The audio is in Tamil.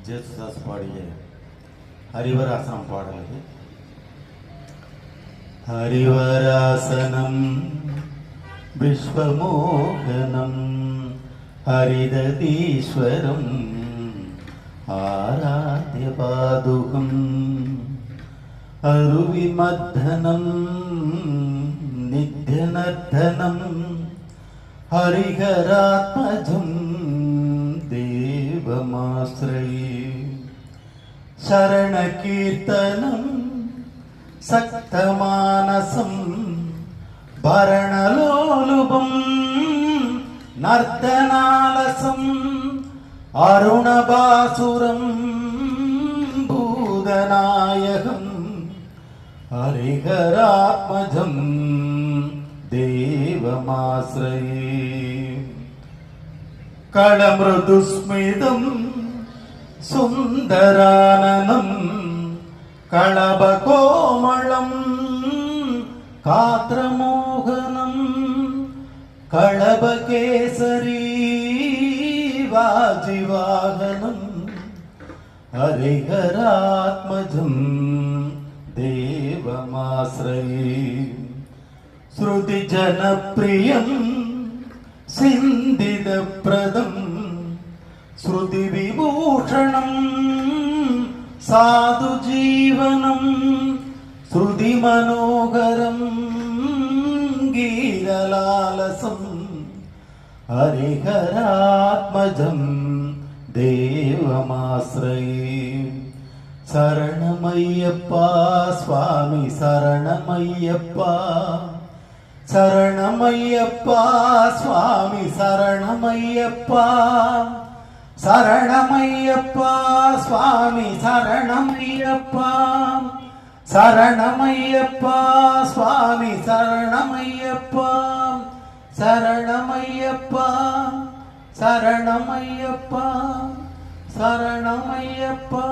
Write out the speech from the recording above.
ஜேசுதாஸ் பாடிய ஹரிவராசனம் பாடல் இது. ஹரிவராசனம் விஸ்வமோகனம் ஹரிததீஸ்வரம் ஆராத்ய பாதுகம் அருவிமர்தனம் நித்யநர்தனம் ஹரிஹராத்மஜம் தேவமாஸ்ரயே சரணகீர்த்தனம் சக்தமானசம் பரணலோலுபம் நர்த்தனாலசம் அருணபாசுரம் பூதநாயகம் ஹரிஹராத்மஜம் தேவமாஸ்ரயே களமிருதுஸ்மிதம் சுந்தரானனம் களபகோமளம் காத்ரமோகனம் களபகேசரி வாஜிவாகனம் ஹரிஹராத்மஜம் தேவமாஸ்ரயே ஸ்ருதி ஜனப்ரியம் சிந்திதப்ரதம் ஸ்ருதி விபூஷணம் சாது ஜீவனம் ஸ்ருதி மனோகரம் கீதலாலசம் ஹரிஹராத்மஜம் தேவமாஸ்ரயே சரணமையப்பா சுவாமி சரணமையப்பா சரணமையப்பா சுவாமி சரணமையப்பா சரணமையப்பா சுவாமி சரணமையப்பா சரணமையப்பா சுவாமி சரணமையப்பா சரணமையப்பா சரணமையப்பா சரணமையப்பா